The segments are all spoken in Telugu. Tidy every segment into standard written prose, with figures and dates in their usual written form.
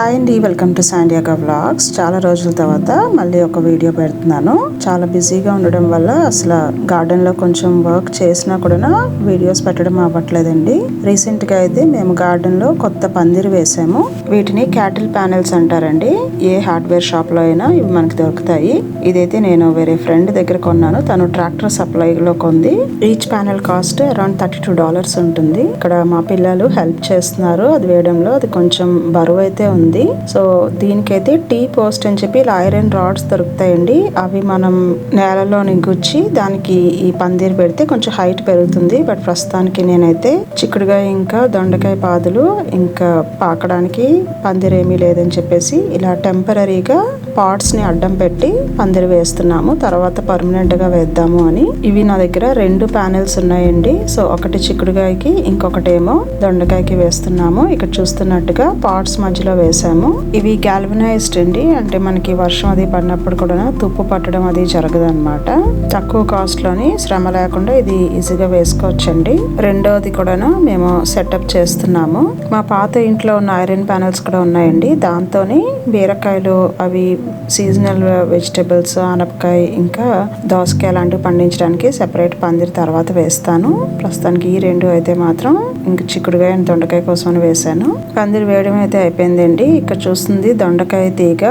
హాయ్ అండి, వెల్కమ్ టు శాండియాగా వ్లాగ్స్. చాలా రోజుల తర్వాత మళ్ళీ ఒక వీడియో పెడుతున్నాను. చాలా బిజీగా ఉండడం వల్ల అసలు గార్డెన్లో కొంచెం వర్క్ చేసినా కూడా వీడియోస్ పెట్టడం అవ్వట్లేదండి. రీసెంట్గా అయితే మేము గార్డెన్లో కొత్త పందిరి వేసాము. వీటిని క్యాటిల్ ప్యానెల్స్ అంటారండి. ఏ హార్డ్వేర్ షాప్లో అయినా ఇవి మనకి దొరుకుతాయి. ఇదైతే నేను వేరే ఫ్రెండ్ దగ్గర కొన్నాను. తను ట్రాక్టర్ సప్లైలో కొంది. ఈచ్ ప్యానెల్ కాస్ట్ అరౌండ్ $32 ఉంటుంది. ఇక్కడ మా పిల్లలు హెల్ప్ చేస్తున్నారు అది వేయడంలో. అది కొంచెం బరువు అయితే ఉంది. సో దీనికైతే టీ పోస్ట్ అని చెప్పి ఇలా ఐరన్ రాడ్స్ దొరుకుతాయండి. అవి మనం నేలలో గుచ్చి దానికి ఈ పందిరి పెడితే కొంచెం హైట్ పెరుగుతుంది. బట్ ప్రస్తుతానికి నేనైతే చిక్కుడుగాయ ఇంకా దొండకాయ పాదులు ఇంకా పాకడానికి పందిరి ఏమీ లేదని చెప్పేసి ఇలా టెంపరీగా పాట్స్ ని అడ్డం పెట్టి పందిరి వేస్తున్నాము. తర్వాత పర్మనెంట్ గా వేద్దాము అని. ఇవి నా దగ్గర 2 ప్యానెల్స్ ఉన్నాయండి. సో ఒకటి చిక్కుడుగాయకి ఇంకొకటేమో దొండకాయకి వేస్తున్నాము. ఇక్కడ చూస్తున్నట్టుగా పాట్స్ మధ్యలో వేసాము. ఇవి గాల్వనైజ్డ్ అండి. అంటే మనకి వర్షం అది పడినప్పుడు కూడా తుప్పు పట్టడం అది జరగదు అనమాట. తక్కువ కాస్ట్ లోని శ్రమ లేకుండా ఇది ఈజీగా వేసుకోవచ్చండి. రెండోది కూడా మేము సెటప్ చేస్తున్నాము. మా పాత ఇంట్లో ఉన్న ఐరన్ ప్యానెల్స్ కూడా ఉన్నాయండి. దాంతోని బీరకాయలు అవి సీజనల్ వెజిటబుల్స్ ఆనపకాయ ఇంకా దోసకాయ లాంటివి పండించడానికి సెపరేట్ పందిరి తర్వాత వేస్తాను. ప్రస్తుతానికి ఈ 2 అయితే మాత్రం ఇంకా చిక్కుడుకాయ అండ్ దొండకాయ కోసం వేసాను. పందిరి వేయడం అయితే అయిపోయిందండి. ఇక్కడ చూస్తుంది దొండకాయ తీగ.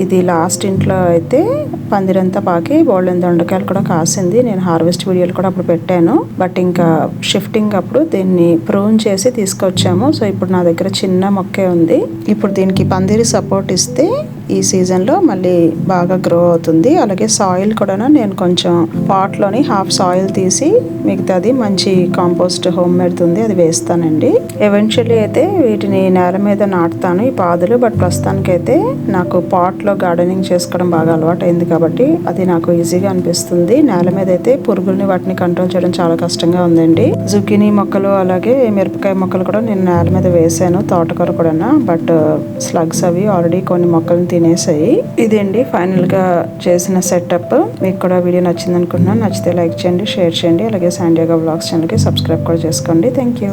ఇది లాస్ట్ ఇంట్లో అయితే పందిరంతా పాకి బోల్డెన్ దొండకాయలు కూడా కాసింది. నేను హార్వెస్ట్ వీడియోలు కూడా అప్పుడు పెట్టాను. బట్ ఇంకా షిఫ్టింగ్ అప్పుడు దీన్ని ప్రూన్ చేసి తీసుకొచ్చాము. సో ఇప్పుడు నా దగ్గర చిన్న మొక్కే ఉంది. ఇప్పుడు దీనికి పందిరి సపోర్ట్ ఇస్తే ఈ సీజన్లో మళ్ళీ బాగా గ్రో అవుతుంది. అలాగే సాయిల్ కూడా నేను కొంచెం పాట్లోని హాఫ్ సాయిల్ తీసి మిగతాది మంచి కాంపోస్ట్ హోమ్ మేడ్ ఉంది అది వేస్తానండి. ఎవెన్చువల్లీ అయితే వీటిని నేల మీద నాటుతాను ఈ పాదులు. బట్ ప్రస్తుతానికైతే నాకు పాట్లో గార్డెనింగ్ చేసుకోవడం బాగా అలవాటు అయింది కాబట్టి అది నాకు ఈజీగా అనిపిస్తుంది. నేల మీద అయితే పురుగుల్ని వాటిని కంట్రోల్ చేయడం చాలా కష్టంగా ఉందండి. జుకీనీ మొక్కలు అలాగే మిరపకాయ మొక్కలు కూడా నేను నేల మీద వేసాను. తోటకూర కూడా. బట్ స్లగ్స్ అవి ఆల్రెడీ కొన్ని మొక్కలను తినేసాయి. ఇదండి ఫైనల్ గా చేసిన సెటప్. మీకు కూడా వీడియో నచ్చింది అనుకుంటున్నాను. నచ్చితే లైక్ చేయండి, షేర్ చేయండి. అలాగే శాండియాగా వ్లాగ్స్ ఛానల్ కి సబ్స్క్రైబ్ కూడా చేసుకోండి. Thank you.